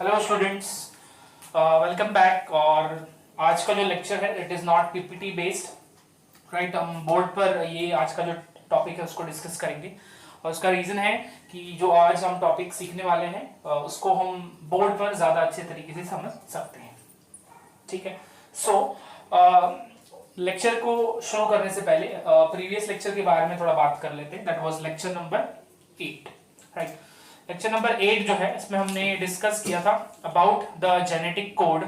Hello students, welcome back. और आज का जो लेक्चर है it is not PPT based, right. हम बोर्ड पर ये आज का जो टॉपिक है उसको डिस्कस करेंगे और उसका रीज़न है कि जो आज हम टॉपिक सीखने वाले हैं उसको हम बोर्ड पर ज़्यादा अच्छे तरीके से समझ सकते हैं। ठीक है। सो लेक्चर को शुरू करने से पहले प्रीवियस लेक्चर के बारे में थोड़ा बात कर लेते हैं। That was lecture number 8, right. Lecture number 8 जो है इसमें हमने डिस्कस किया था about the genetic code,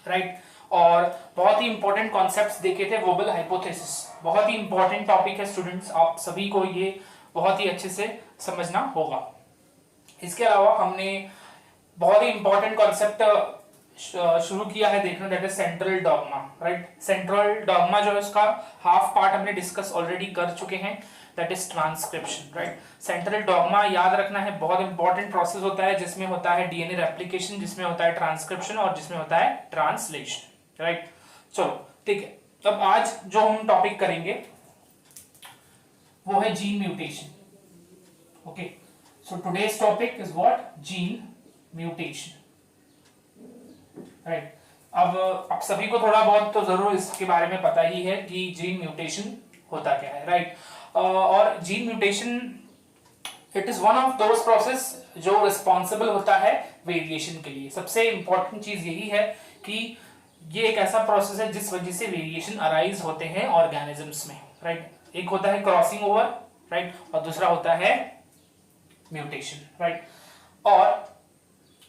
right. और बहुत ही इंपॉर्टेंट कॉन्सेप्ट्स देखे थे। वोबल हाइपोथेसिस बहुत ही इंपॉर्टेंट टॉपिक है स्टूडेंट्स, आप सभी को ये बहुत ही अच्छे से समझना होगा। इसके अलावा हमने बहुत ही इंपॉर्टेंट कॉन्सेप्ट शुरू किया है देखना, that is central dogma, right. Central dogma जो है उसका हाफ पार्ट हमने डिस्कस ऑलरेडी कर चुके हैं, that is transcription, right. Central dogma याद रखना है, बहुत इंपॉर्टेंट प्रोसेस होता है जिसमें होता है डीएनए रेप्लिकेशन, जिसमें होता है ट्रांसक्रिप्शन और जिसमें होता है ट्रांसलेशन, राइट। चलो ठीक है। अब आज जो हम टॉपिक करेंगे वो है gene mutation. Okay, so today's topic is what? Gene mutation, right. अब आप सभी को थोड़ा बहुत तो जरूर इसके बारे में पता ही है कि जीन म्यूटेशन होता क्या है, राइट। और gene mutation it is one of those process जो रिस्पॉन्सिबल होता है वेरिएशन के लिए। सबसे इंपॉर्टेंट चीज यही है कि ये एक ऐसा प्रोसेस है जिस वजह से वेरिएशन अराइज होते हैं ऑर्गेनिजम्स में, राइट। एक होता है क्रॉसिंग ओवर, राइट, और दूसरा होता है म्यूटेशन, राइट। और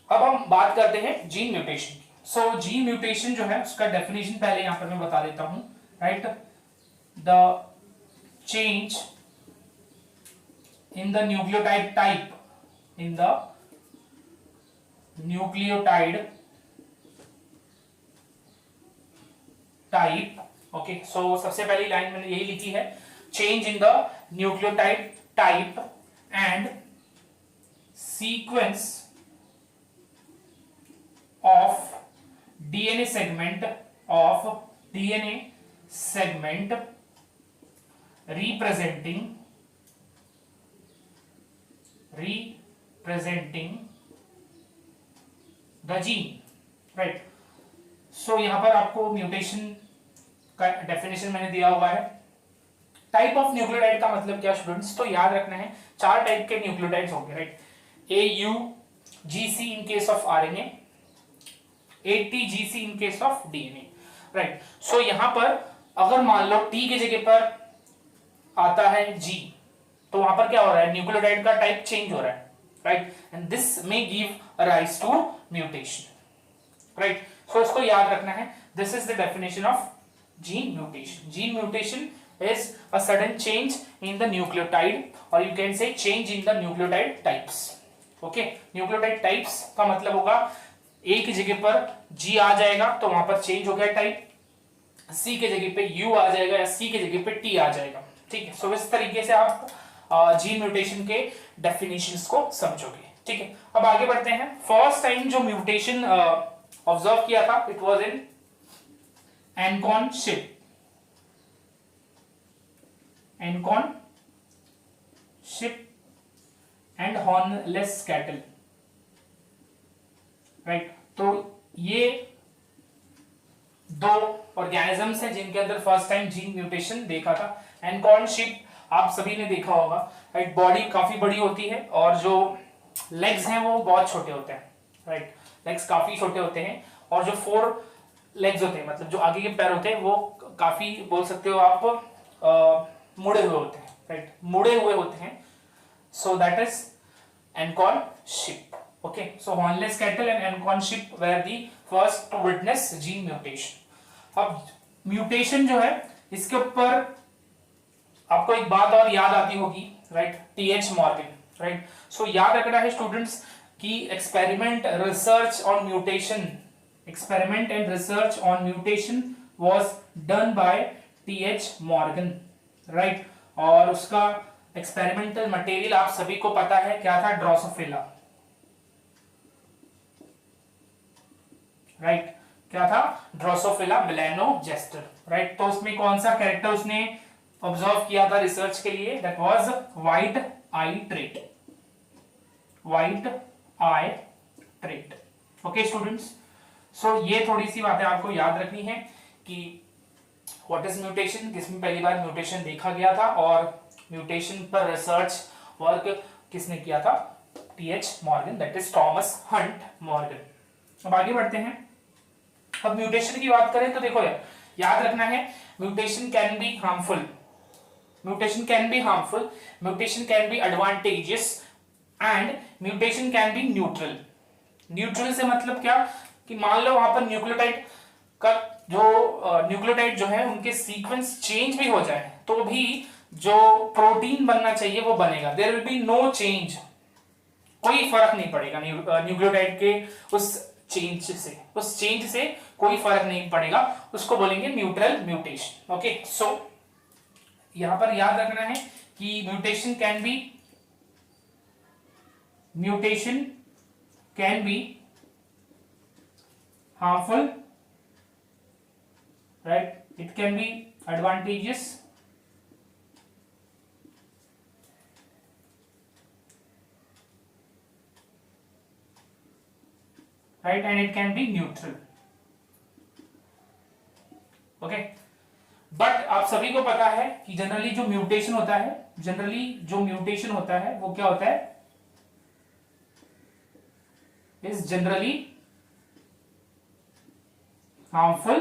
अब हम बात करते हैं जीन म्यूटेशन की। सो जीन म्यूटेशन जो है उसका डेफिनेशन पहले यहां पर मैं बता देता हूं, right. The change in the nucleotide type, in the nucleotide type, okay, so सबसे पहली लाइन मैंने यही लिखी है, change in the nucleotide type and sequence of DNA segment representing the gene, right। so यहां पर आपको म्यूटेशन का डेफिनेशन मैंने दिया हुआ है। टाइप ऑफ न्यूक्लियोटाइड का मतलब क्या स्टूडेंट्स? तो याद रखना है 4 टाइप के न्यूक्लियोटाइड्स होंगे, right. AUGC in case of RNA, ATGC in case of DNA, right. So यहां पर अगर मान लो T की जगह पर आता है G, तो वहां पर क्या हो रहा है? न्यूक्लियोटाइड का टाइप चेंज हो रहा है, right. And this may give rise to mutation, right. So इसको याद रखना है। This is the definition of gene mutation. Gene mutation is a sudden change in the nucleotide, और you can say change in the nucleotide types. Okay, nucleotide types का मतलब होगा A की जगह पर G आ जाएगा तो वहां पर चेंज हो गया टाइप, C के जगह पे U आ जाएगा या C के जगह पे T आ जाएगा, ठीक है। सो इस तरीके से आप जीन म्यूटेशन के डेफिनेशंस को समझोगे, ठीक है। अब आगे बढ़ते हैं। फर्स्ट टाइम जो म्यूटेशन ऑब्जर्व किया था it was in Ancon sheep and hornless cattle, right. तो ये दो ऑर्गेनिजम्स हैं जिनके अंदर फर्स्ट टाइम जीन म्यूटेशन देखा था। एनकॉन शिप आप सभी ने देखा होगा, राइट। बॉडी काफी बड़ी होती है और जो लेग्स हैं वो बहुत छोटे होते हैं, राइट। लेग्स काफी छोटे होते हैं और जो 4 लेग्स होते हैं, मतलब जो आगे के पैर होते हैं, वो काफी बोल सकते हो आप मुड़े हुए होते हैं, राइट, मुड़े हुए होते हैं। So that is Ancon sheep, okay. So hornless cattle and Ancon sheep were the first to witness gene mutation. अब म्यूटेशन जो है इसके ऊपर आपको एक बात और याद आती होगी, राइट, TH मॉर्गन, राइट। सो याद रखना है स्टूडेंट्स कि experiment and research on mutation was done by TH Morgan, right. और उसका एक्सपेरिमेंटल मटेरियल आप सभी को पता है क्या था? Drosophila, right. क्या था? Drosophila melanogaster, right. तो उसमें कौन सा कैरेक्टर उसने ऑब्जर्व किया था रिसर्च के लिए? That was white eye trait, white eye trait. Okay students, so ये थोड़ी सी बातें आपको याद रखनी है कि व्हाट इज म्यूटेशन, किसमें पहली बार म्यूटेशन देखा गया था, और म्यूटेशन पर रिसर्च वर्क किसने किया था, TH Morgan, that is Thomas Hunt Morgan. अब आगे बढ़ते हैं। अब म्यूटेशन की बात करें तो देखो याद रखना है, mutation can be harmful, mutation can be harmful, mutation can B advantages and mutation can B neutral. Neutral से मतलब क्या कि मान लो वहां पर न्यूक्लियोटाइड का जो न्यूक्लियोटाइड जो है उनके सीक्वेंस चेंज भी हो जाए तो भी जो प्रोटीन बनना चाहिए वो बनेगा, there will be no change, कोई फर्क नहीं पड़ेगा न्यूक्लियोटाइड के उस चेंज से कोई फर्क नहीं पड़ेगा, उसको बोलेंगे न्यूट्रल म्यूटेशन। ओके, सो यहां पर याद रखना है कि mutation can B harmful, right? It can be advantageous, right? And it can be neutral. Okay? But आप सभी को पता है कि जनरली जो म्यूटेशन होता है वो क्या होता है, इज जनरली हार्मफुल,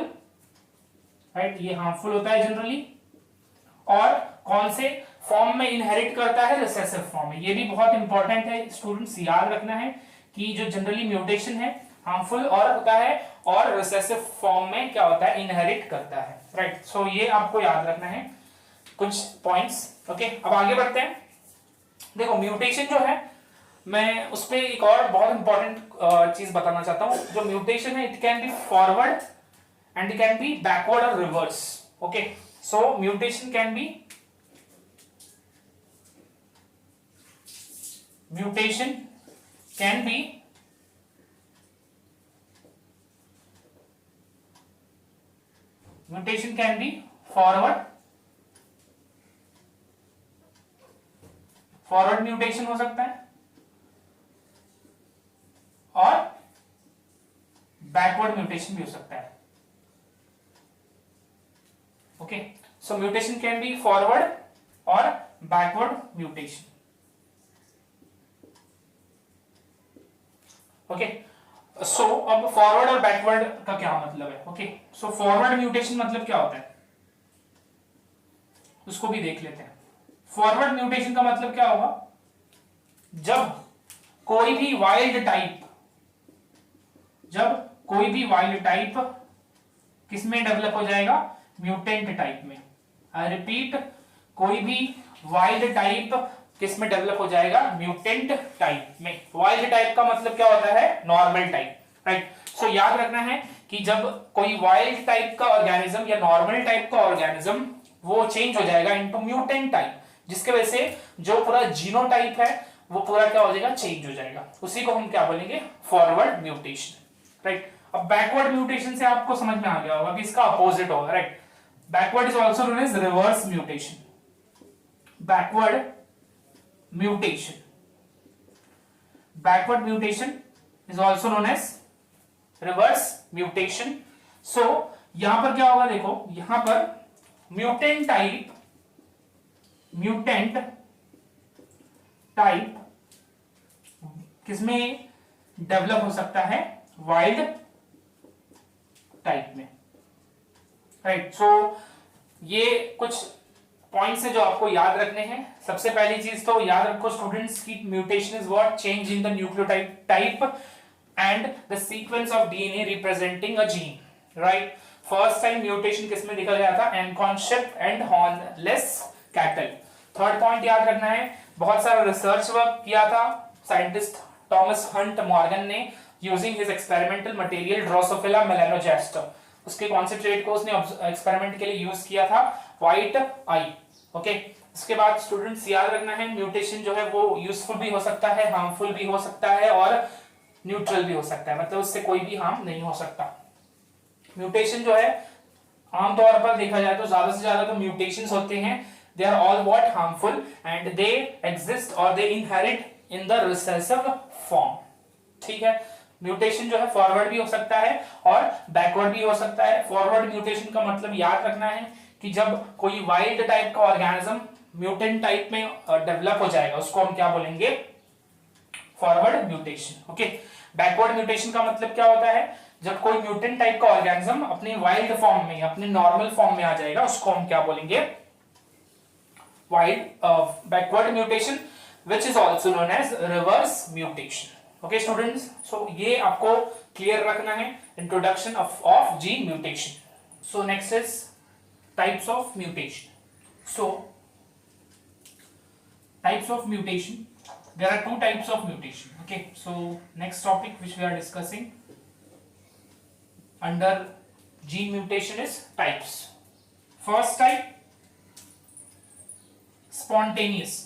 राइट? ये हार्मफुल होता है जनरली, और कौन से फॉर्म में इनहेरिट करता है, रिसेसिव फॉर्म में। ये भी बहुत इंपॉर्टेंट है स्टूडेंट्स, याद रखना है कि जो जनरली म्यूटेशन है हार्मफुल और होता है, और रिसेसिव फॉर्म में क्या होता है, इनहेरिट करता है, राइट? सो ये आपको याद रखना है कुछ पॉइंट्स। ओके, अब आगे बढ़ते हैं। देखो म्यूटेशन जो है, मैं उस पर एक और बहुत इंपॉर्टेंट चीज बताना चाहता हूं। जो म्यूटेशन है it can be forward and it can be backward or reverse. Okay, so mutation can be forward mutation हो सकता है और बैकवर्ड म्यूटेशन भी हो सकता है। Okay, so mutation can B forward और बैकवर्ड म्यूटेशन। ओके, सो अब फॉरवर्ड और बैकवर्ड का क्या मतलब है। ओके, सो फॉरवर्ड म्यूटेशन मतलब क्या होता है उसको भी देख लेते हैं। फॉरवर्ड म्यूटेशन का मतलब क्या होगा, जब कोई भी वाइल्ड टाइप किसमें डेवलप हो जाएगा, म्यूटेंट टाइप में। आई रिपीट, कोई भी वाइल्ड टाइप किस में डेवलप हो जाएगा, म्यूटेंट टाइप में। वाइल्ड टाइप का मतलब क्या होता है, नॉर्मल टाइप, राइट? सो याद रखना है कि जब कोई वाइल्ड टाइप का ऑर्गेनिज्म या नॉर्मल टाइप का ऑर्गेनिज्म वो चेंज हो जाएगा इनटू म्यूटेंट टाइप, जिसके वजह से जो पूरा जीनोटाइप है वो पूरा क्या हो जाएगा, चेंज हो जाएगा। उसी को हम क्या बोलेंगे, फॉरवर्ड म्यूटेशन, राइट? अब बैकवर्ड म्यूटेशन से आपको समझ में आ गया होगा कि इसका अपोजिट होगा, right? Backward is also known as reverse mutation. Backward mutation is also known as reverse mutation. So यहां पर क्या होगा, देखो यहां पर म्यूटेंट टाइप किसमें डेवलप हो सकता है, वाइल्ड टाइप में, राइट? सो ये कुछ पॉइंट्स है जो आपको याद रखने हैं। सबसे पहली चीज तो याद रखो स्टूडेंट्स की mutation is what, change in the nucleotide type and the sequence of DNA representing a gene, right? First time mutation किसमें देखा गया था, Ancon sheep and hornless cattle. Third point याद रखना है, बहुत सारा रिसर्च वर्क किया था साइंटिस्ट थॉमस हंट मॉर्गन ने using his experimental material Drosophila melanogaster. उसके कॉन्सेंट्रेट को उसने एक्सपेरिमेंट के लिए यूज किया था व्हाइट आई। ओके, इसके बाद स्टूडेंट्स याद रखना है म्यूटेशन जो है वो यूजफुल भी हो सकता है, हार्मफुल भी हो सकता है और न्यूट्रल भी हो सकता है, मतलब उससे कोई भी हार्म नहीं हो सकता। म्यूटेशन जो है आमतौर पर देखा जाए तो ज्यादा से ज्यादा तो म्यूटेशंस होते हैं, they are all what, harmful and they exist और they inherit in the recessive form. ठीक है, म्यूटेशन जो है फॉरवर्ड भी हो सकता है और बैकवर्ड भी हो सकता है। फॉरवर्ड म्यूटेशन का मतलब याद रखना है कि जब कोई वाइल्ड टाइप का ऑर्गेनिज्म म्यूटेंट टाइप में डेवलप हो जाएगा उसको हम क्या बोलेंगे, forward mutation. Okay, backward mutation का मतलब क्या होता है, जब कोई म्यूटेंट टाइप का ऑर्गेनिज्म अपने वाइल्ड फॉर्म में, अपने नॉर्मल फॉर्म में आ जाएगा उसको हम क्या बोलेंगे, wild backward mutation, which is also known as reverse mutation. Okay students, so ये आपको क्लियर रखना है, introduction of gene mutation. So next is types of mutation. So types of mutation, there are two types of mutation. Okay, so next topic which we are discussing under gene mutation is types. First type, spontaneous.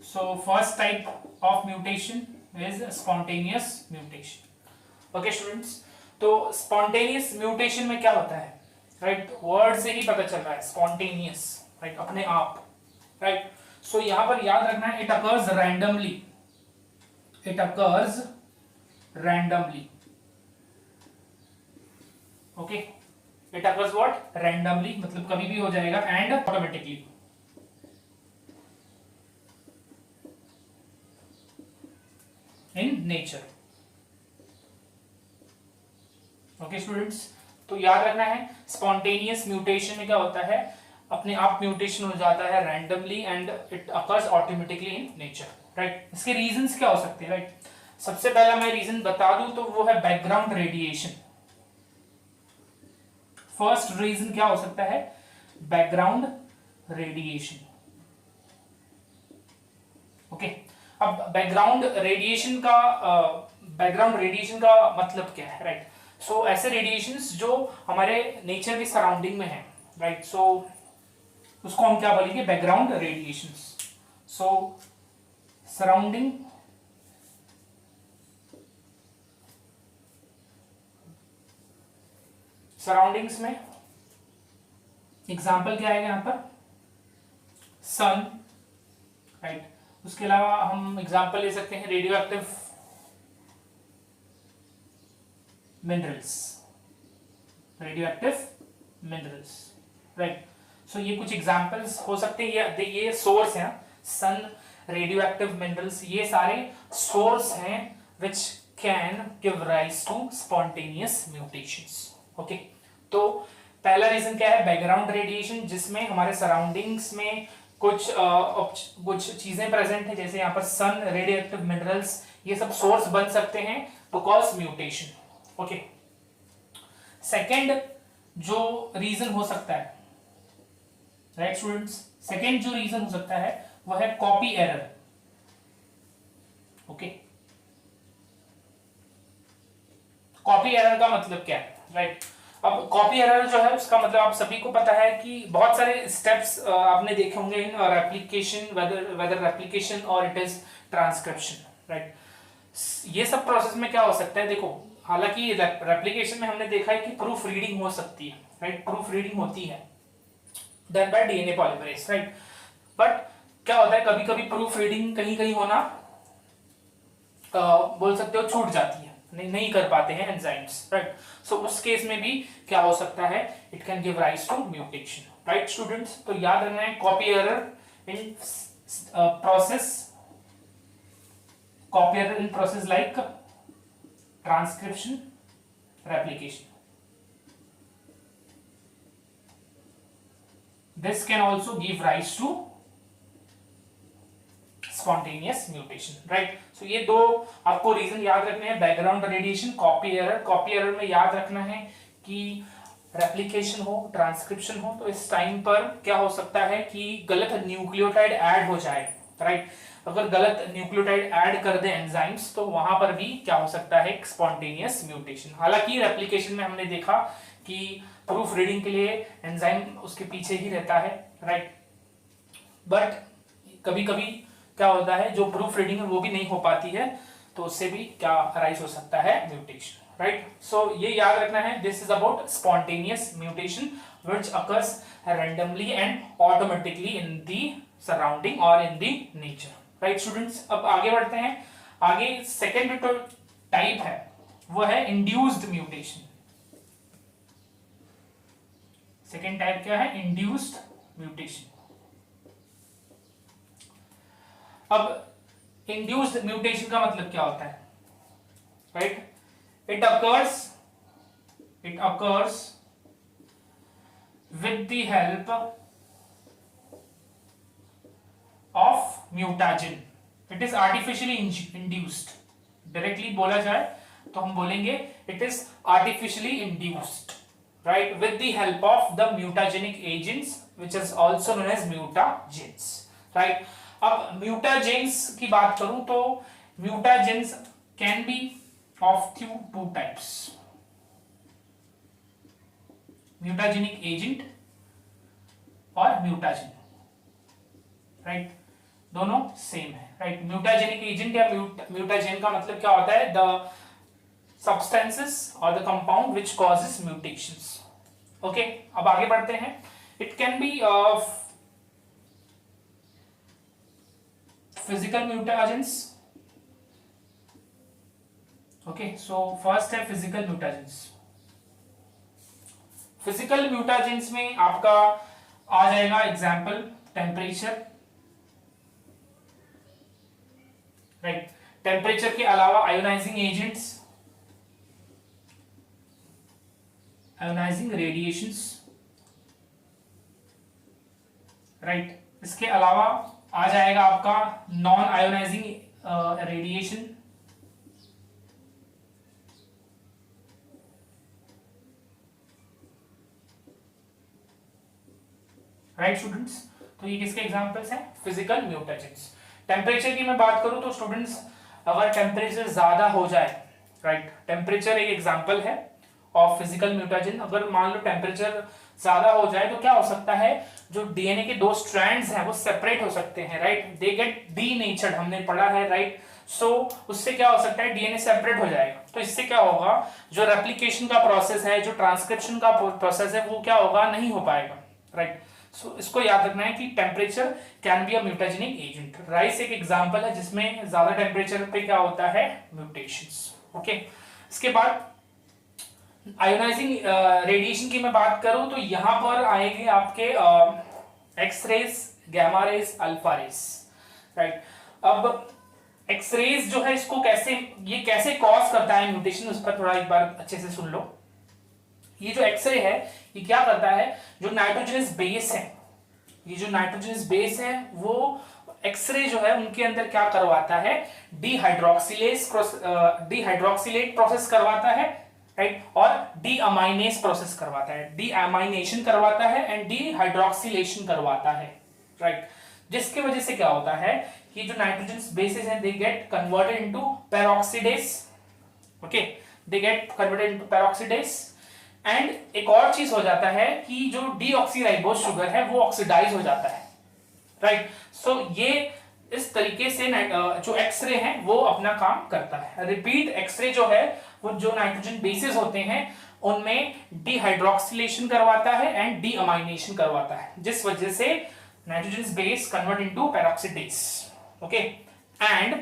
So first type of mutation is spontaneous mutation. Okay students, तो spontaneous mutation में क्या होता है, right? Word से ही पता चल रहा है spontaneous, right? अपने आप, right? So यहाँ पर याद रखना है it occurs randomly. It occurs randomly. Okay? It occurs what? Randomly, मतलब कभी भी हो जाएगा and automatically. In nature. Okay students, तो याद रखना है spontaneous mutation में क्या होता है, अपने आप म्यूटेशन हो जाता है randomly and it occurs automatically in nature, right? इसके reasons क्या हो सकते हैं, right? सबसे पहला मैं रीजन बता दूं तो वो है बैकग्राउंड रेडिएशन। फर्स्ट रीजन क्या हो सकता है, बैकग्राउंड रेडिएशन। ओके, अब बैकग्राउंड रेडिएशन का मतलब क्या है, राइट? सो ऐसे रेडिएशंस जो हमारे नेचर के सराउंडिंग में है, राइट? सो उसको हम क्या बोलेंगे, बैकग्राउंड रेडिएशंस। सो सराउंडिंग्स में एग्जाम्पल क्या आएगा यहाँ पर, सन, राइट? उसके अलावा हम एग्जाम्पल ले सकते हैं radio active minerals, right? So ये कुछ एग्जाम्पल्स हो सकते हैं, ये सोर्स है, सन, रेडियो एक्टिव मिनरल्स, ये सारे सोर्स हैं which can give rise to spontaneous mutations. Okay, तो पहला रीजन क्या है, बैकग्राउंड रेडिएशन, जिसमें हमारे सराउंडिंग्स में कुछ चीजें प्रेजेंट है, जैसे यहाँ पर सन, रेडियोएक्टिव मिनरल्स, ये सब सोर्स बन सकते हैं to cause mutation. Okay, second जो रीजन हो सकता है, राइट स्टूडेंट्स, सेकेंड जो रीजन हो सकता है वो है copy error. Okay, copy error का मतलब क्या है, राइट? अब कॉपी एरर जो है उसका मतलब आप सभी को पता है कि बहुत सारे स्टेप्स आपने देखे होंगे इन रेप्लिकेशन, वेदर रेप्लिकेशन और इट इज ट्रांसक्रिप्शन, राइट? ये सब प्रोसेस में क्या हो सकता है, देखो, हालांकि रेप्लिकेशन में हमने देखा है कि प्रूफ रीडिंग हो सकती है, राइट? प्रूफ रीडिंग होती है done by DNA polymerase, right? But क्या होता है, कभी कभी प्रूफ रीडिंग कहीं कहीं होना बोल सकते हो छूट जाती है, नहीं कर पाते हैं एंजाइम्स, राइट? सो उस केस में भी क्या हो सकता है, it can give rise to mutation, right students? तो याद रखना है copy error in process like transcription, replication. This can also give rise to spontaneous mutation, right? So ये दो आपको रीजन याद रखने हैं, background radiation, copy error. Copy error में याद रखना है कि रेप्लिकेशन हो, ट्रांसक्रिप्शन हो, तो इस टाइम पर क्या हो सकता है कि गलत न्यूक्लियोटाइड ऐड हो जाए, राइट? अगर गलत न्यूक्लियोटाइड ऐड कर दे एंजाइम्स तो वहां पर भी क्या हो सकता है, स्पॉन्टेनियस म्यूटेशन। हालांकि रेप्लिकेशन में हमने देखा कि प्रूफ रीडिंग के लिए एंजाइम उसके पीछे ही रहता है, राइट? बट कभी कभी क्या होता है, जो प्रूफ रीडिंग है वो भी नहीं हो पाती है, तो उससे भी क्या अराइज हो सकता है, म्यूटेशन, राइट? सो ये याद रखना है, this is about spontaneous mutation which occurs randomly and automatically in the surrounding और in the nature. Right students, अब आगे बढ़ते हैं। आगे सेकेंड जो टाइप है वो है इंड्यूस्ड म्यूटेशन। सेकेंड टाइप क्या है? Induced mutation. अब इंड्यूस्ड म्यूटेशन का मतलब क्या होता है? Right, it occurs with the help of mutagen. It is artificially induced. Directly बोला जाए तो हम बोलेंगे it is artificially induced, right, with the help of the mutagenic agents which is also known as mutagens, right. अब mutagens की बात करूं तो mutagens can be of two types, mutagenic agent और mutagen, राइट, दोनों सेम है, right. Mutagenic agent या mutagen का मतलब क्या होता है? The substances or the compound which causes mutations. Okay, अब आगे बढ़ते हैं। It can be physical mutagens. Okay, so first है physical mutagens. Physical mutagens में आपका आ जाएगा एग्जाम्पल टेम्परेचर, राइट। टेम्परेचर के अलावा ionising agents, ionising radiations, right. इसके अलावा आ जाएगा आपका non ionising radiation, right students. तो ये किसके एग्जांपल्स हैं? Physical mutagens. टेम्परेचर की मैं बात करूं तो स्टूडेंट्स अगर टेम्परेचर ज्यादा हो जाए, राइट, टेम्परेचर एक एग्जांपल है ऑफ फिजिकल म्यूटेजन। अगर मान लो टेम्परेचर ज्यादा हो जाए तो क्या हो सकता है? जो डीएनए के दो स्ट्रैंड्स हैं वो सेपरेट हो सकते हैं, राइट, दे गेट डीनेचर्ड, हमने पढ़ा है, राइट। सो उससे क्या हो सकता है? डीएनए सेपरेट हो जाएगा। तो इससे क्या होगा? जो रेप्लिकेशन का प्रोसेस है, जो ट्रांसक्रिप्शन का प्रोसेस है, वो क्या होगा? नहीं हो पाएगा, राइट। सो इसको याद रखना है कि temperature can be a mutagenic agent. Rice एक एग्जांपल है जिसमें ज्यादा टेम्परेचर पे क्या होता है? म्यूटेशंस। ओके, इसके बाद आयोनाइजिंग रेडिएशन की मैं बात करूं तो यहां पर आएंगे आपके x rays, gamma rays, alpha rays, right. अब एक्सरेज जो है इसको कैसे कॉज करता है म्यूटेशन, उस पर थोड़ा एक बार अच्छे से सुन लो। ये जो एक्सरे है ये क्या करता है? जो नाइट्रोजनस बेस है, ये जो नाइट्रोजनस बेस है वो एक्सरे जो है उनके अंदर क्या करवाता है? डीहाइड्रोक्सिलेट प्रोसेस करवाता है, राइट, और डीअमाइनेज प्रोसेस करवाता है, डीअमाइनेशन करवाता है एंड डीहाइड्रोक्सिलेशन करवाता है, राइट। जिसकी वजह से क्या होता है कि जो नाइट्रोजन बेसेस हैं they get converted into peroxidase, okay, they get converted into peroxidase. And एक और चीज हो जाता है कि जो डीऑक्सीराइबोज शुगर है वो ऑक्सीडाइज हो जाता है, राइट। सो ये इस तरीके से जो एक्सरे है वो अपना काम करता है। रिपीट एक्सरे जो है वो जो नाइट्रोजन बेसेस होते हैं उनमें डीहाइड्रोक्सिलेशन करवाता है एंड डीअमाइनेशन करवाता है, जिस वजह से nitrogen base convert into peroxidase, okay. And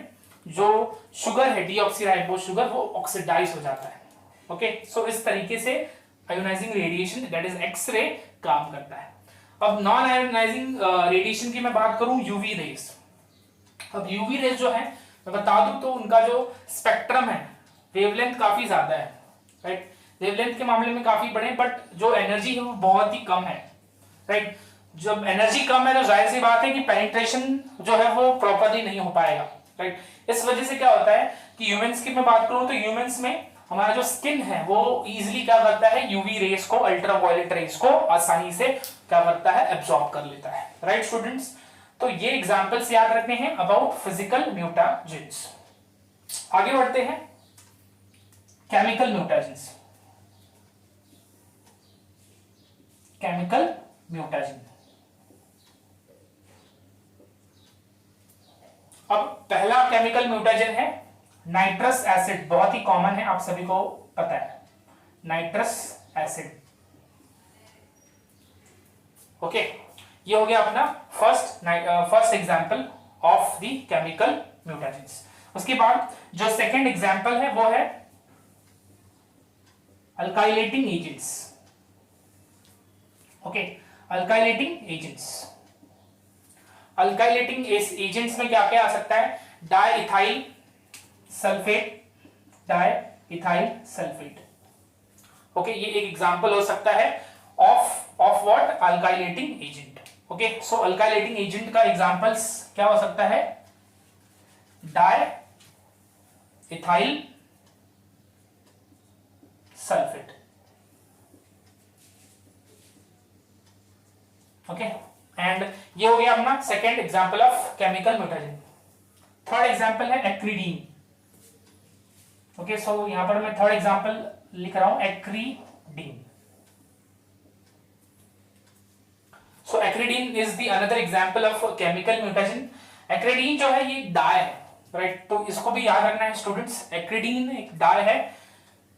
जो शुगर है डीऑक्सीराइबोज शुगर वो ऑक्सीडाइज हो जाता है, ओके। सो इस तरीके से ionising radiation that is x ray काम करता है। अब नॉन आयोनाइजिंग रेडिएशन की मैं बात करूं, यूवी रेज। अब यूवी रेज जो है मैं बता दूं तो उनका जो स्पेक्ट्रम है, वेवलेंथ काफी ज्यादा है, राइट। वेवलेंथ के मामले में काफी बड़े, बट जो एनर्जी है वो बहुत ही कम है, राइट। जब एनर्जी कम है तो जाहिर सी बात है कि पेनिट्रेशन जो है वो प्रॉपर्ली नहीं हो पाएगा, राइट। इस वजह से क्या होता है कि ह्यूमंस की मैं बात करूं तो ह्यूमंस में हमारा जो स्किन है वो इजीली क्या करता है? यूवी रेस को, अल्ट्रावायलेट रेस को आसानी से क्या करता है? एब्जॉर्ब कर लेता है, राइट स्टूडेंट्स। तो ये एग्जांपल्स याद रखने हैं अबाउट फिजिकल म्यूटेजेंस। आगे बढ़ते हैं, केमिकल म्यूटेजेंस। केमिकल म्यूटेजेंस, अब पहला केमिकल म्यूटेजन है नाइट्रस एसिड। बहुत ही कॉमन है, आप सभी को पता है, नाइट्रस एसिड, ओके। ये हो गया अपना first example of the chemical mutagens. उसके बाद जो सेकंड एग्जांपल है वो है alkylating agents. Okay, alkylating agents. Alkylating agents में क्या क्या आ सकता है? Diethyl sulphate, diethyl sulphate. Okay, ये एक एग्जांपल हो सकता है of what? Alkylating agent. Okay, so alkylating agent का एग्जांपल्स क्या हो सकता है? Diethyl sulphate. ओके, एंड ये हो गया अपना second example of chemical mutagen. Third example है एक्रीडीन। ओके, सो यहां पर मैं थर्ड एग्जांपल लिख रहा हूं, एक्रीडीन। सो एक्रीडीन is the another example of chemical mutation. एक्रीडीन जो है ये डाई है, राइट? तो इसको भी याद रखना है स्टूडेंट्स, एक्रीडीन एक डाई है।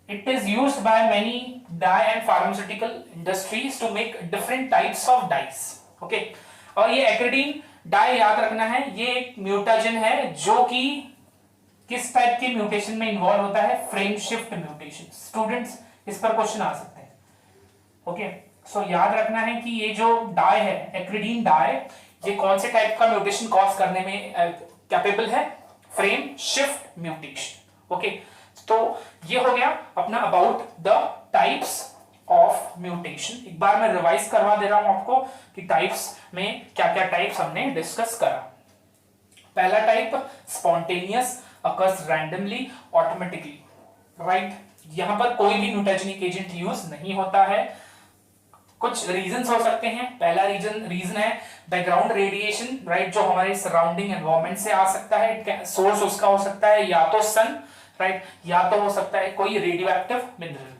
It is used by many dye and pharmaceutical industries to make different types of dyes. Okay, और ये एक्रीडीन डाई याद रखना है, ये एक म्यूटेजन है जो कि किस टाइप के म्यूटेशन में इन्वॉल्व होता है? Frame shift mutation. स्टूडेंट्स इस पर क्वेश्चन आ सकते हैं। ओके, सो याद रखना है कि ये जो डाई है, एक्रीडीन डाई, ये कौन से टाइप का म्यूटेशन कॉज करने में कैपेबल है? Frame shift mutation. ओके, तो ये हो गया अपना about the types of mutation. एक बार मैं रिवाइज करवा दे रहा हूं आपको कि टाइप्स में क्या क्या टाइप्स हमने डिस्कस करा। पहला type spontaneous, occurs randomly, automatically, right? यहां पर कोई भी म्यूटेजेनिक एजेंट यूज नहीं होता है। कुछ रीजंस हो सकते हैं। पहला रीजन है बैकग्राउंड रेडिएशन, राइट? जो हमारे सराउंडिंग एनवायरनमेंट से आ सकता है। सोर्स उसका हो सकता है या तो सन, राइट, या तो हो सकता है कोई रेडियो एक्टिव मिनरल।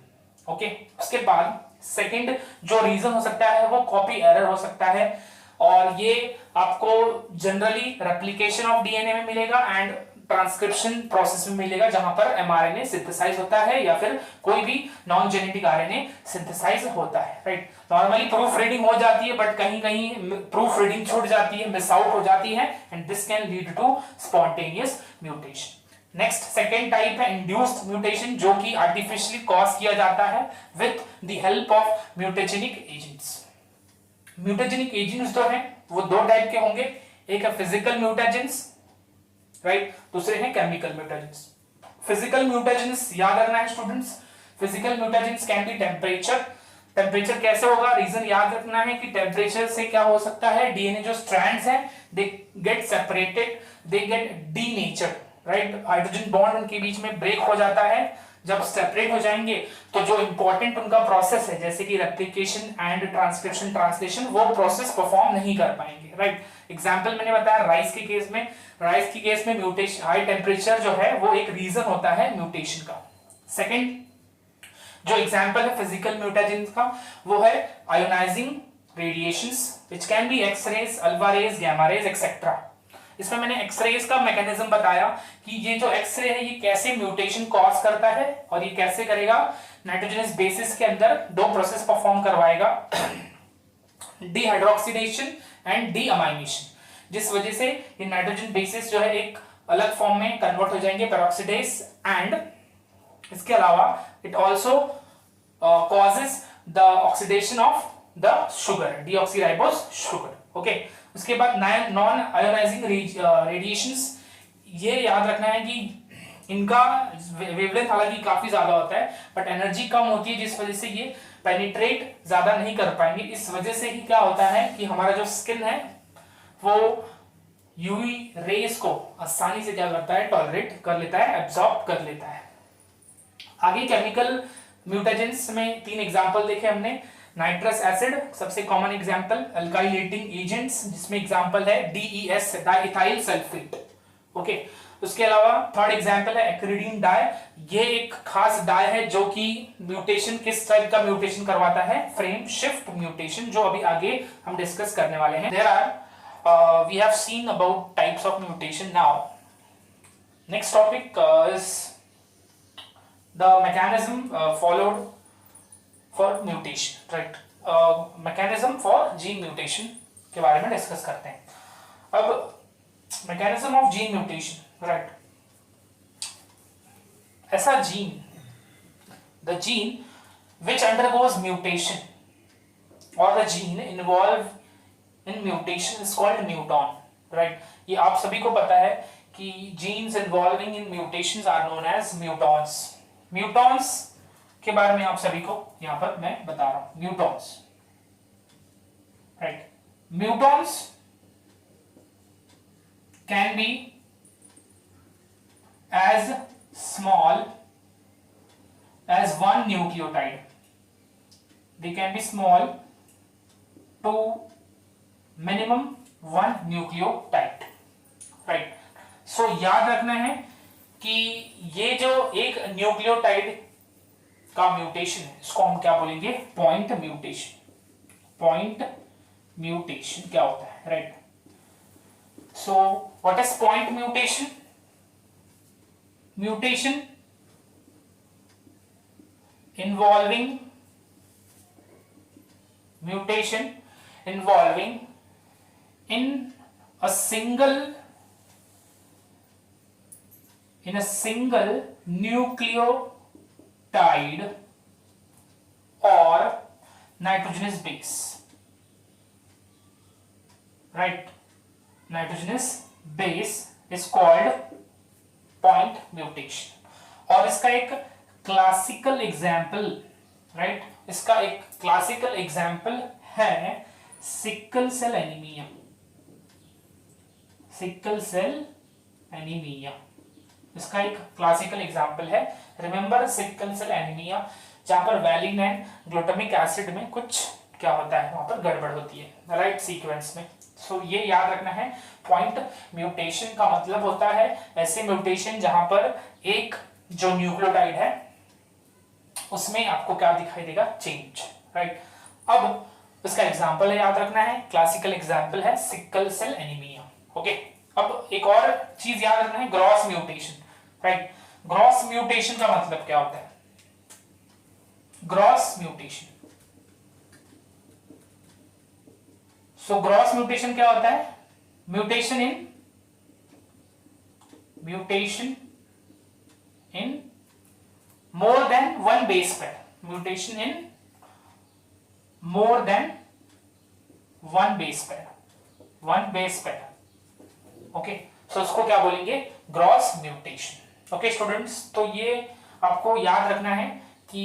ओके, उसके बाद सेकंड जो रीजन हो सकता है वो कॉपी एरर हो सकता है, और ये आपको जनरली रेप्लिकेशन ऑफ डीएनए में मिलेगा एंड ट्रांसक्रिप्शन प्रोसेस में मिलेगा, जहां पर एमआरएनए सिंथेसाइज होता है या फिर कोई भी नॉन जेनेटिक आरएनए सिंथेसाइज होता है, राइट? नॉर्मली प्रूफ रीडिंग हो जाती है, बट कहीं कहीं प्रूफ रीडिंग छूट जाती है, मिस आउट हो जाती है, and this can lead to spontaneous mutation. Next second type है इंड्यूस्ड म्यूटेशन, जो कि आर्टिफिशियली कॉज किया जाता है with the help of mutagenic agents. Mutagenic agents जो हैं वो दो टाइप के होंगे, एक है फिजिकल म्यूटेजेंट्स, राइट, दूसरे हैं केमिकल म्यूटेजेंट्स। फिजिकल म्यूटेजेंट्स याद रखना है students, physical mutagens can be temperature. Temperature कैसे होगा? रीजन याद रखना है कि टेम्परेचर से क्या हो सकता है? डीएनए जो स्ट्रैंड्स हैं they get separated, they get denatured, right? Hydrogen bond उनके बीच में ब्रेक हो जाता है। जब सेपरेट हो जाएंगे तो जो इंपॉर्टेंट उनका प्रोसेस है, जैसे कि रेप्लिकेशन एंड ट्रांसक्रिप्शन, ट्रांसलेशन, वो प्रोसेस परफॉर्म नहीं कर पाएंगे, राइट? एग्जाम्पल मैंने बताया राइस के केस में, राइस के केस में म्यूटेशन, हाई टेम्परेचर जो है वो एक रीजन होता है म्यूटेशन का। सेकेंड जो एग्जाम्पल है फिजिकल म्यूटेजेंस का वो है ionising radiations which can be x rays, alpha rays, gamma rays et cetera. इसमें मैंने एक्सरेज का मैकेनिज्म बताया कि ये जो एक्सरे है ये कैसे म्यूटेशन कॉज करता है, और ये कैसे करेगा? नाइट्रोजनस बेसिस के अंदर दो प्रोसेस परफॉर्म करवाएगा, डीहाइड्रोक्सीडेशन एंड डीअमाइनेशन, जिस वजह से ये नाइट्रोजन बेसिस जो है एक अलग फॉर्म में कन्वर्ट हो जाएंगे, पेरोक्सीडेज, एंड इसके अलावा it also causes the oxidation of the sugar, deoxyribose sugar. Okay, उसके बाद नॉन आयोनाइजिंग रेडिएशंस, ये याद रखना है कि इनका वेवलेंथ हालांकि काफी ज्यादा होता है, बट एनर्जी कम होती है, जिस वजह से ये पेनिट्रेट ज्यादा नहीं कर पाएंगे। इस वजह से ही क्या होता है कि हमारा जो स्किन है वो यूवी रेस को आसानी से क्या करता है? टॉलरेट कर लेता है, एब्जॉर्ब कर लेता है। आगे केमिकल म्यूटेजेंट्स में तीन एग्जांपल देखे हमने। नाइट्रस एसिड सबसे कॉमन एग्जांपल, अल्काइलेटिंग एजेंट्स जिसमें एग्जांपल है DES, डाइइथाइल सल्फेट। ओके, उसके अलावा थर्ड एग्जांपल है एक्रिडीन डाई। ये एक खास डाई है जो कि म्यूटेशन, किस टाइप का म्यूटेशन करवाता है? फ्रेम शिफ्ट म्यूटेशन, जो अभी आगे हम डिस्कस करने वाले हैं। There are we have seen about types of mutation. Now next topic is the mechanism followed for mutation, right? Mechanism for gene mutation के बारे में डिस्कस करते हैं। अब mechanism of gene mutation, right. ऐसा gene, the gene which undergoes mutation or the gene involved in mutation is called muton, right। ये आप सभी को पता है कि genes involving in mutations are known as mutons। mutons के बारे में आप सभी को यहां पर मैं बता रहा हूं, mutons, right। mutons can be as small as one nucleotide, they can be small to minimum one nucleotide, right। so याद रखना है कि ये जो एक न्यूक्लियोटाइड का म्यूटेशन है इसको हम क्या बोलेंगे, पॉइंट म्यूटेशन। पॉइंट म्यूटेशन क्या होता है, right. So what is point mutation? Mutation involving in a single nucleotide or nitrogenous base, right। nitrogenous base is called point mutation। और इसका एक क्लासिकल एग्जाम्पल, राइट, इसका एक क्लासिकल एग्जाम्पल है sickle cell anaemia. Sickle cell anaemia इसका एक classical example है। Remember sickle cell anaemia, जहां पर वैलिन एंड ग्लूटामिक एसिड में कुछ क्या होता है, वहां पर गड़बड़ होती है, राइट, सीक्वेंस में। सो ये याद रखना है, पॉइंट म्यूटेशन का मतलब होता है ऐसे म्यूटेशन जहां पर एक जो न्यूक्लियोटाइड है उसमें आपको क्या दिखाई देगा, चेंज, राइट। अब इसका एग्जांपल है, याद रखना है, क्लासिकल एग्जांपल है सिकल सेल एनीमिया, ओके। अब एक और चीज याद रखना है, gross mutation, right. Gross mutation का मतलब क्या होता है? Gross mutation, so gross mutation क्या होता है? Mutation in more than one base pair, mutation in more than one base pair, okay। so इसको क्या बोलेंगे, ग्रॉस म्यूटेशन, ओके स्टूडेंट्स। तो ये आपको याद रखना है कि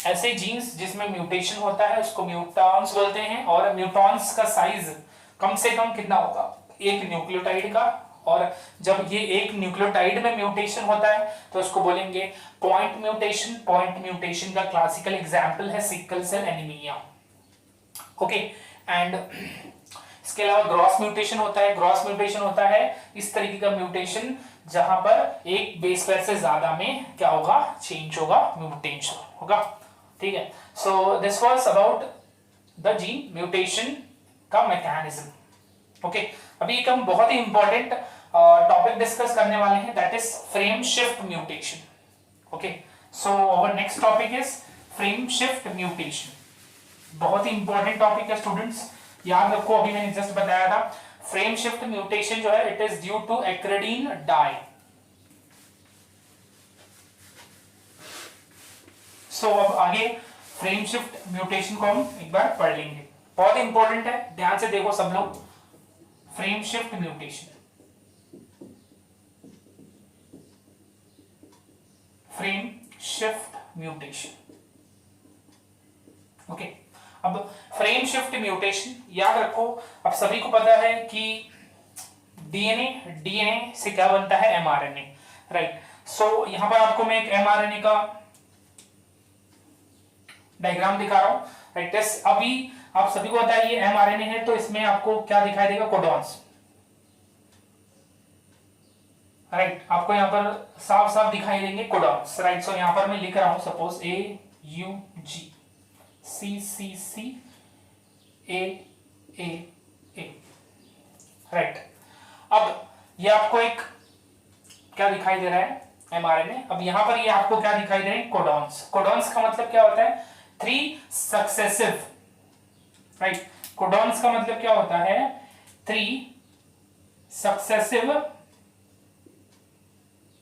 ऐसे जीन्स जिसमें म्यूटेशन होता है उसको म्यूटॉन्स बोलते हैं, और म्यूटॉन्स का साइज कम से कम कितना होगा, एक न्यूक्लियोटाइड का, और जब ये एक न्यूक्लियोटाइड में म्यूटेशन होता है तो उसको बोलेंगे पॉइंट म्यूटेशन। पॉइंट म्यूटेशन का क्लासिकल एग्जांपल है sickle cell anaemia, okay. And इसके अलावा ग्रॉस म्यूटेशन होता है। ग्रॉस म्यूटेशन होता है इस तरीके का म्यूटेशन जहां पर एक बेस पेयर से ज्यादा में क्या होगा, चेंज होगा, म्यूटेशन होगा, ठीक है। So this was about the gene mutation का मैकेनिज्म, ओके। अभी एक हम बहुत ही इंपॉर्टेंट टॉपिक डिस्कस करने वाले हैं, that is frame shift mutation, okay. So our next topic is frame shift mutation. बहुत ही इंपॉर्टेंट टॉपिक है स्टूडेंट्स, याद रखो, अभी मैंने जस्ट बताया था फ्रेम शिफ्ट म्यूटेशन जो है it is due to acridine dye. So अब आगे फ्रेम शिफ्ट म्यूटेशन को हम एक बार पढ़ लेंगे, बहुत इंपॉर्टेंट है, ध्यान से देखो सब लोग। Frame shift mutation, frame shift mutation, okay. अब फ्रेम शिफ्ट म्यूटेशन याद रखो, अब सभी को पता है कि डीएनए से क्या बनता है, एमआरएनए, राइट। सो यहां पर आपको मैं एक एमआरएनए का डायग्राम दिखा रहा हूं, राइट। अभी आप सभी को पता है ये एमआरएनए है, तो इसमें आपको क्या दिखाई देगा, कोडॉन्स, राइट। आपको यहाँ पर साफ साफ दिखाई देंगे कोडॉन्स, राइट। सो यहाँ पर मैं लिख रहा हूं suppose AUG CCC AA, right. अब ये आपको एक क्या दिखाई दे रहा है, एमआरएनए। अब यहाँ पर ये आपको क्या दिखाई दे रहे हैं, कोडॉन्स। कोडॉन्स का मतलब क्या होता है, 3 सक्सेसिव, राइट। कोडॉन्स का मतलब क्या होता है, 3 सक्सेसिव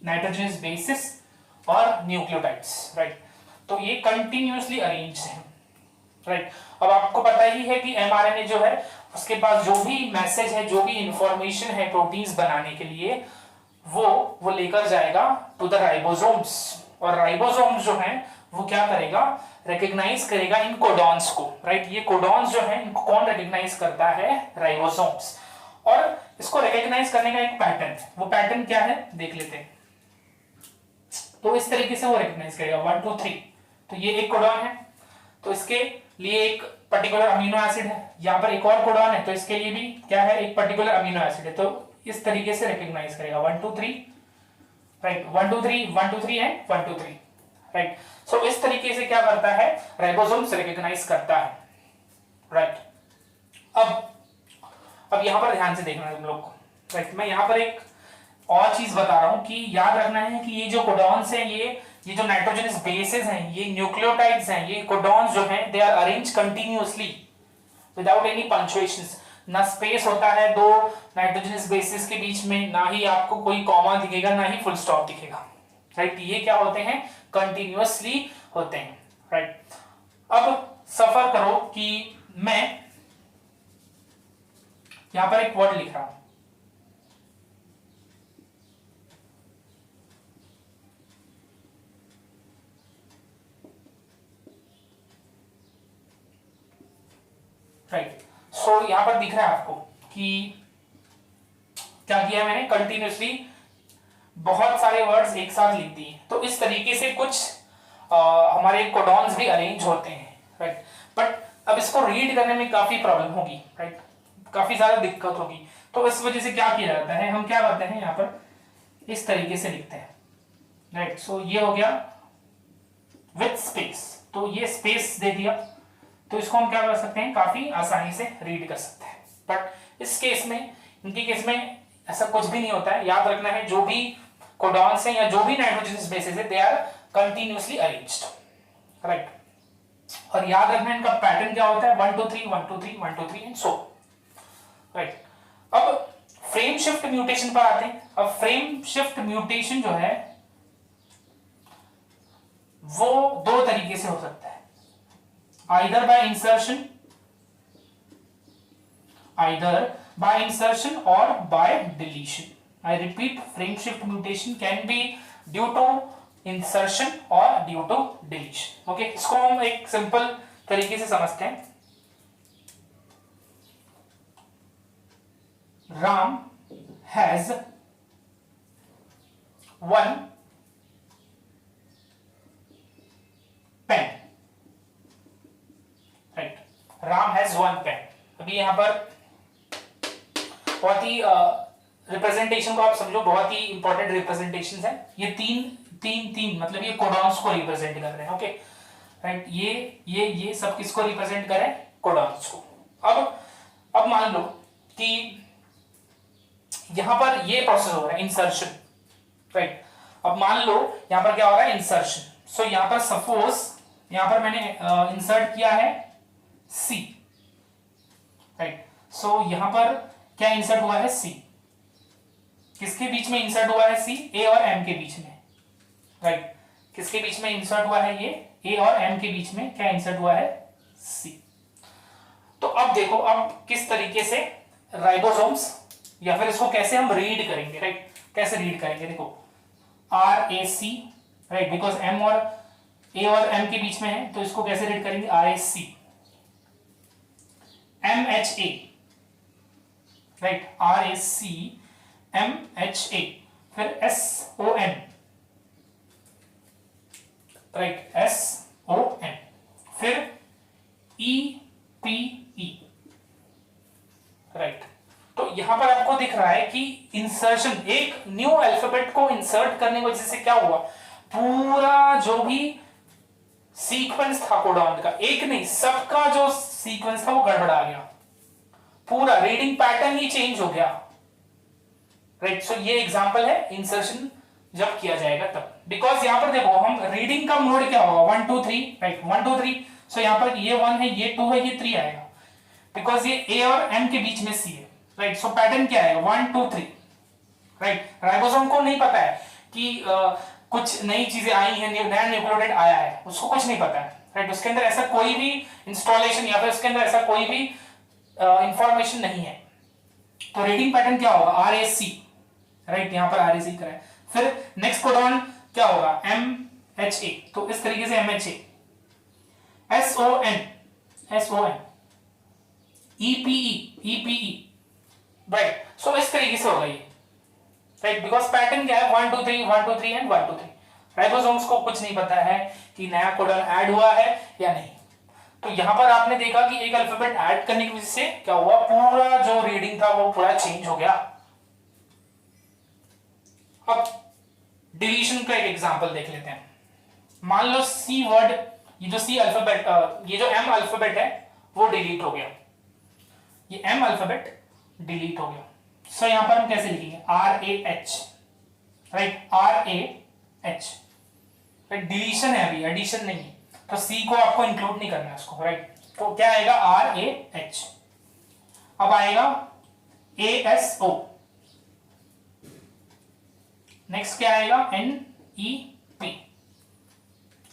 नाइट्रोजनस बेसिस और न्यूक्लियोटाइड्स, राइट। तो ये कंटिन्यूअसली अरेंज है, राइट। अब आपको पता ही है कि एमआरएनए जो है उसके पास जो भी मैसेज है, जो भी इंफॉर्मेशन है प्रोटीन्स बनाने के लिए, वो लेकर जाएगा टू द राइबोसोम्स, और राइबोसोम्स जो है वो क्या करेगा, रिकॉग्नाइज करेगा इन कोडॉन्स को, राइट। ये कोडॉन्स जो है इनको कौन रिकॉग्नाइज करता है, राइबोसोम्स। और इसको रिकॉग्नाइज करने का एक पैटर्न, वो पैटर्न क्या है देख लेते हैं। तो इस तरीके से वो रिकॉग्नाइज करेगा 1 2 3। तो ये एक कोडॉन है, तो इसके लिए एक पर्टिकुलर अमीनो एसिड है, यहाँ पर एक और कोडॉन है तो इसके लिए भी क्या है, एक पर्टिकुलर अमीनो एसिड है। तो इस तरीके से रिकॉग्नाइज करेगा 1 2 3, राइट। 1 2 3 1 2 3 and 1 2 3, right. सो इस तरीके से क्या करता है, राइबोसोम्स रिकॉग्नाइज करता है, राइट। अब यहां पर ध्यान से देखना है तुम लोग को, राइट। मैं यहां पर एक और चीज बता रहा हूं कि याद रखना है कि ये जो कोडॉन्स हैं, ये जो नाइट्रोजनस बेसेस हैं, ये न्यूक्लियोटाइड्स हैं, ये कोडॉन्स जो हैं they are arrange continuously without any punctuations. ना स्पेस होता है दो नाइट्रोजनस बेसिस के बीच में, ना ही आपको कोई कॉमा दिखेगा, ना ही फुल स्टॉप दिखेगा, राइट। ये क्या होते हैं, कंटिन्यूअसली होते हैं, राइट। अब सफर करो कि मैं यहां पर एक वर्ड लिख रहा हूं, राइट। सो यहां पर दिख रहा है आपको कि क्या किया मैंने, कंटिन्यूअसली बहुत सारे वर्ड्स एक साथ लिख दिए। तो इस तरीके से कुछ हमारे कोडॉन्स भी अरेंज होते हैं, राइट। बट अब इसको रीड करने में काफी प्रॉब्लम होगी, राइट, काफी ज्यादा दिक्कत होगी। तो इस वजह से क्या किया जाता है, हम क्या करते हैं यहाँ पर इस तरीके से लिखते हैं, राइट। सो ये हो गया विथ स्पेस, तो ये स्पेस दे दिया, तो इसको हम क्या कर सकते हैं, काफी आसानी से रीड कर सकते हैं। बट इस केस में, इनके केस में ऐसा कुछ भी नहीं होता है। याद रखना है जो भी कोडॉन्स हैं या जो भी नाइट्रोजनस बेसिस है, they are continuously arranged, right. और याद रखना इनका पैटर्न क्या होता है, 1 2 3 1 2 3 1 2 3 एंड सो, राइट। अब फ्रेम शिफ्ट म्यूटेशन पर आते हैं। अब फ्रेम शिफ्ट म्यूटेशन जो है वो दो तरीके से हो सकता है, either by insertion or by deletion. I repeat, frame shift mutation can be due to insertion or due to deletion. Okay, इसको हम एक सिंपल तरीके से समझते हैं। Ram has one pen. Ram has one pen. अभी यहां पर बहुत ही रिप्रेजेंटेशन को आप समझो, बहुत ही इंपॉर्टेंट रिप्रेजेंटेशन है। ये तीन मतलब ये कोडॉन्स को रिप्रेजेंट कर रहे हैं, ओके, राइट। ये सब किसको रिप्रेजेंट कर रहे हैं, कोडॉन्स को। अब मान लो कि यहां पर ये प्रोसेस हो रहा है इंसर्शन, राइट। अब मान लो यहां पर क्या हो रहा है, इंसर्शन। सो यहां पर सपोज यहां पर मैंने इंसर्ट किया है C, राइट। सो यहां पर क्या इंसर्ट हुआ है, C। किसके बीच में इंसर्ट हुआ है, C, A और M के बीच में, राइट। किसके बीच में इंसर्ट हुआ है, ये A और M के बीच में क्या इंसर्ट हुआ है, C। तो अब देखो, अब किस तरीके से राइबोसोम्स, या फिर इसको कैसे हम रीड करेंगे, राइट। कैसे रीड करेंगे, देखो RAC, राइट, बिकॉज M और A और M के बीच में है, तो इसको कैसे रीड करेंगे, RAC। MHA, right, RAC MHA, फिर SON, राइट, SON, फिर EPE, राइट। तो यहां पर आपको दिख रहा है कि इंसर्शन, एक न्यू अल्फाबेट को इंसर्ट करने की वजह से क्या हुआ, पूरा जो भी सीक्वेंस था कोडॉन का, एक नहीं सबका जो सीक्वेंस था वो गड़बड़ा गया, पूरा रीडिंग पैटर्न ही चेंज हो गया, राइट। सो ये एग्जांपल है इंसर्शन जब किया जाएगा तब। बिकॉज यहां पर देखो, हम रीडिंग का मोड क्या होगा, 1 2 3, राइट, 1 2 3। सो यहां पर ये 1 है, ये 2 है, ये 3 आएगा, बिकॉज ये A और M के बीच में C है, राइट। सो पैटर्न क्या है 1 2 3, राइट। राइबोसोम को नहीं पता है कि कुछ नई चीजें आई हैं, नया न्यूक्लियोटाइड आया है, उसको कुछ नहीं पता है, राइट। उसके अंदर ऐसा कोई भी इंस्टॉलेशन या फिर उसके अंदर ऐसा कोई भी इंफॉर्मेशन नहीं है। तो रीडिंग पैटर्न क्या होगा RAC, राइट, यहां पर RAC करा है। फिर नेक्स्ट कोडॉन क्या होगा MHA, तो इस तरीके से MHA, SON EPE, राइट। सो इस तरीके से होगा ये, राइट, बिकॉज पैटर्न क्या है 1 2 3 1 2 3 एंड 1 2 3। राइबोसोम्स को कुछ नहीं पता है कि नया कोडॉन ऐड हुआ है या नहीं। तो यहां पर आपने देखा कि एक अल्फाबेट ऐड करने की वजह से क्या हुआ, पूरा जो रीडिंग था वो पूरा चेंज हो गया। अब डिलीशन का एक एग्जांपल देख लेते हैं। मान लो सी वर्ड, ये जो सी अल्फाबेट, ये जो एम अल्फाबेट है वो डिलीट हो गया, ये एम अल्फाबेट डिलीट हो गया। सो यहां पर हम कैसे लिखेंगे RAH, right, RAH, right. Deletion है, अभी एडिशन नहीं है, तो सी को आपको इंक्लूड नहीं करना है उसको, राइट। तो क्या आएगा RAH। अब आएगा ASO, नेक्स्ट क्या आएगा NEP,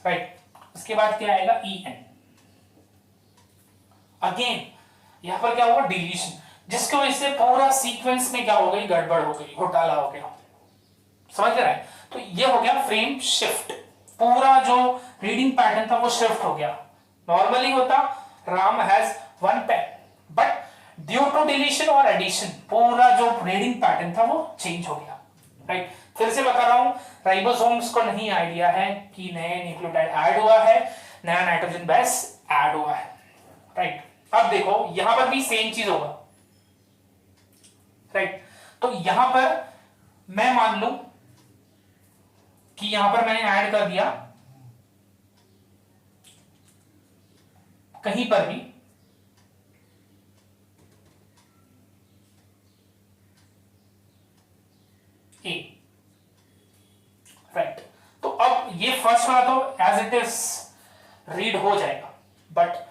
राइट। उसके बाद क्या आएगा EN। अगेन यहां पर क्या हुआ डिलीशन, जिसकी वजह से पूरा सीक्वेंस में क्या हो गई, गड़बड़ हो गई, घोटाला हो गया। समझ रहे हैं? तो ये हो गया फ्रेम शिफ्ट, पूरा जो रीडिंग पैटर्न था वो शिफ्ट हो गया। नॉर्मली होता Ram has 1 pen, but due to deletion और एडिशन पूरा जो रीडिंग पैटर्न था वो चेंज हो गया, राइट। फिर से बता रहा हूं, राइबोसोम्स को नहीं आइडिया है कि नए न्यूक्लियोटाइड ऐड हुआ है, नया नाइट्रोजन बेस ऐड हुआ है, राइट। अब देखो यहां पर भी सेम चीज होगा, राइट। तो यहां पर मैं मान लूं कि यहां पर मैंने ऐड कर दिया कहीं पर भी ए, राइट। तो अब ये फर्स्ट वाला तो एज इट इज रीड हो जाएगा, बट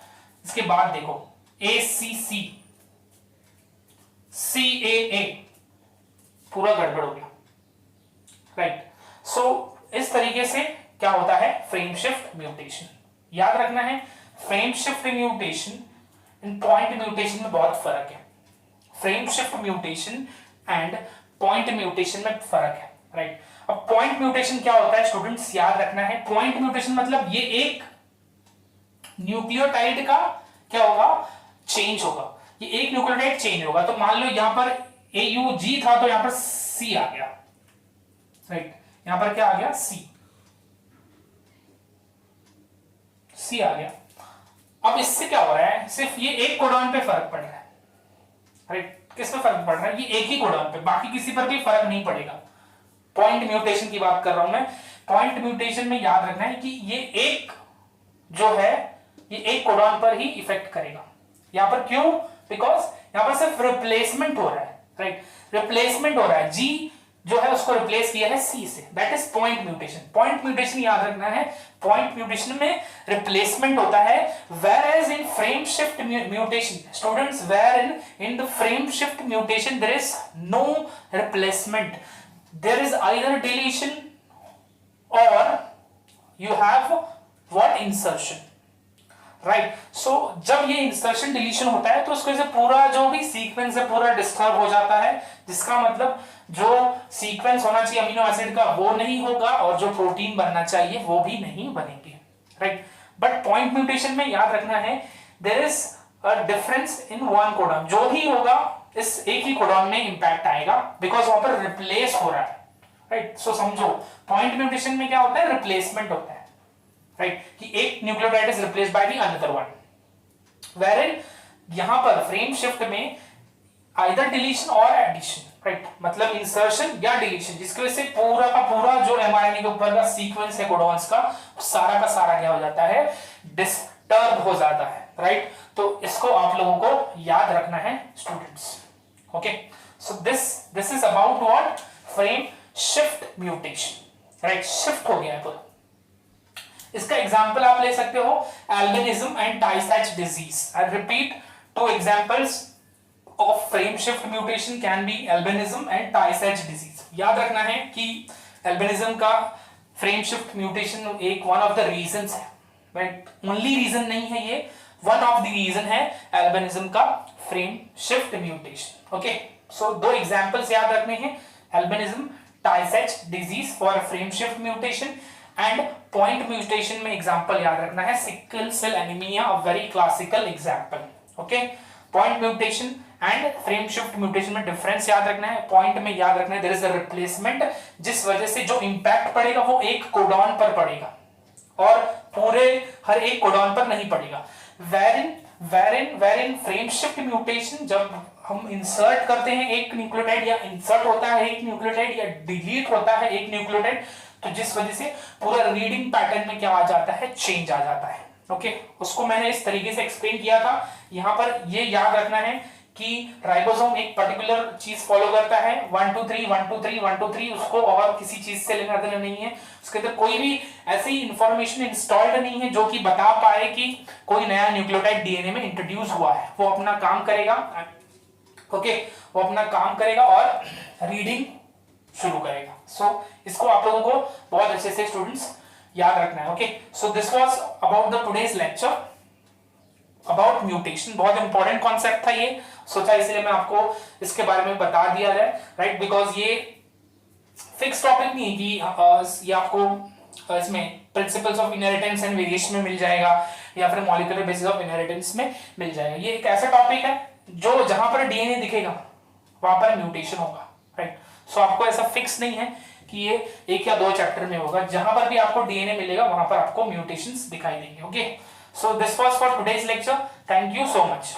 इसके बाद देखो ACC CAA पूरा गड़बड़ हो गया, राइट। सो इस तरीके से क्या होता है फ्रेम शिफ्ट म्यूटेशन। याद रखना है frame shift mutation and point mutation में बहुत फर्क है। Frame shift mutation and point mutation में फर्क है, राइट। अब पॉइंट म्यूटेशन क्या होता है स्टूडेंट्स, याद रखना है पॉइंट म्यूटेशन मतलब ये एक न्यूक्लियोटाइड का क्या होगा, चेंज होगा, ये एक न्यूक्लियोटाइड चेंज होगा। तो मान लो यहां पर AUG था तो यहां पर C आ गया, राइट। यहां पर क्या आ गया C आ गया। अब इससे क्या हो रहा है, सिर्फ ये एक कोडॉन पे फर्क पड़ रहा है, राइट। किस पे फर्क पड़ रहा है, ये एक ही कोडॉन पे, बाकी किसी पर भी फर्क नहीं पड़ेगा। पॉइंट म्यूटेशन की बात कर रहा हूं मैं। पॉइंट म्यूटेशन में याद रखना है कि ये एक जो है ये एक कोडॉन पर ही इफेक्ट करेगा। यहां पर क्यों, बिकॉज यहां पर सिर्फ रिप्लेसमेंट हो रहा है, राइट। रिप्लेसमेंट हो रहा है, G जो है उसको रिप्लेस किया है C से, that is point mutation. Point mutation याद रखना है, पॉइंट म्यूटेशन में रिप्लेसमेंट होता है, whereas in frame shift mutation students, where in the frame shift mutation there is no replacement, there is either deletion or you have what insertion, right. So जब ये insertion deletion होता है तो उसको से पूरा जो भी सीक्वेंस है पूरा डिस्टर्ब हो जाता है, जिसका मतलब जो सीक्वेंस होना चाहिए अमीनो एसिड का वो नहीं होगा और जो प्रोटीन बनना चाहिए वो भी नहीं बनेंगे, राइट। बट पॉइंट म्यूटेशन में याद रखना है there is a difference in one codon, जो भी होगा इस एक ही कोडॉन में इंपैक्ट आएगा बिकॉज वहां पर रिप्लेस हो रहा है, राइट। सो समझो पॉइंट म्यूटेशन में क्या होता है, रिप्लेसमेंट होता है, राइट, कि एक nucleotide is replaced by the another one, wherein यहां पर फ्रेम शिफ्ट में आइदर डिलीशन और एडिशन, राइट, मतलब इंसर्शन या डिलीशन, जिसकी वजह से पूरा का पूरा जो एमआरएनए के ऊपर का सीक्वेंस है कोडॉन्स का सारा क्या हो जाता है, डिस्टर्ब हो जाता है, राइट। तो इसको आप लोगों को याद रखना है students, okay. So this is about what, frame shift mutation, right. Shift हो गया है पूरा। इसका एग्जांपल आप ले सकते हो, albinism and Tay Sachs disease. I repeat 2 examples, of frame shift mutation can be albinism and Tay Sachs disease. याद रखना है कि एल्बिनिज्म का फ्रेम शिफ्ट म्यूटेशन एक वन ऑफ द रीजंस है, राइट, ओनली रीजन नहीं है ये, वन ऑफ द रीजन है एल्बिनिज्म का frame shift mutation. Okay, so दो एग्जांपल्स याद रखने हैं, albinism, Tay Sachs disease for frame shift mutation and point mutation में एग्जांपल याद रखना है sickle cell anaemia, a very classical example. Okay, point mutation and frame shift mutation में difference याद रखना है। पॉइंट में याद रखना है देयर इज अ रिप्लेसमेंट, जिस वजह से जो इंपैक्ट पड़ेगा वो एक कोडॉन पर पड़ेगा और पूरे हर एक कोडॉन पर नहीं पड़ेगा। वेरिन फ्रेम शिफ्ट म्यूटेशन, जब हम इंसर्ट करते हैं एक न्यूक्लियोटाइड या इंसर्ट होता है एक न्यूक्लियोटाइड या डिलीट होता है एक न्यूक्लियोटाइड, तो जिस वजह से पूरा रीडिंग पैटर्न में क्या आ जाता है, चेंज आ जाता है। ओके, उसको मैंने इस तरीके से एक्सप्लेन किया था। यहां पर ये याद रखना है कि राइबोसोम एक पर्टिकुलर चीज फॉलो करता है, 1 2 3 1 2 3 1 2 3, उसको और किसी चीज से लेना देना नहीं है, उसके अंदर कोई भी ऐसी इंफॉर्मेशन इंस्टॉल्ड नहीं है जो कि बता पाए कि कोई नया न्यूक्लियोटाइड डीएनए में इंट्रोड्यूस हुआ है। वो अपना काम करेगा, ओके, वो अपना काम करेगा और रीडिंग शुरू करेगा। सो इसको आप लोगों को बहुत अच्छे से स्टूडेंट्स याद रखना है। Okay, so this was about the today's lecture about mutation. बहुत इंपॉर्टेंट कॉन्सेप्ट था ये, सोचा इसलिए मैं आपको इसके बारे में बता दिया जाए, राइट, बिकॉज ये फिक्स टॉपिक नहीं है कि ये आपको इसमें principles of inheritance and variation में मिल जाएगा या फिर मॉलिक्यूलर बेसिस ऑफ इनहेरिटेंस में मिल जाएगा। ये एक ऐसा टॉपिक है जो जहां पर डीएनए दिखेगा वहां पर म्यूटेशन होगा, राइट। सो आपको ऐसा फिक्स नहीं है कि ये एक या दो चैप्टर में होगा, जहां पर भी आपको डीएनए मिलेगा वहां पर आपको म्यूटेशंस दिखाई देंगे। Okay, so this was for today's lecture, thank you so much.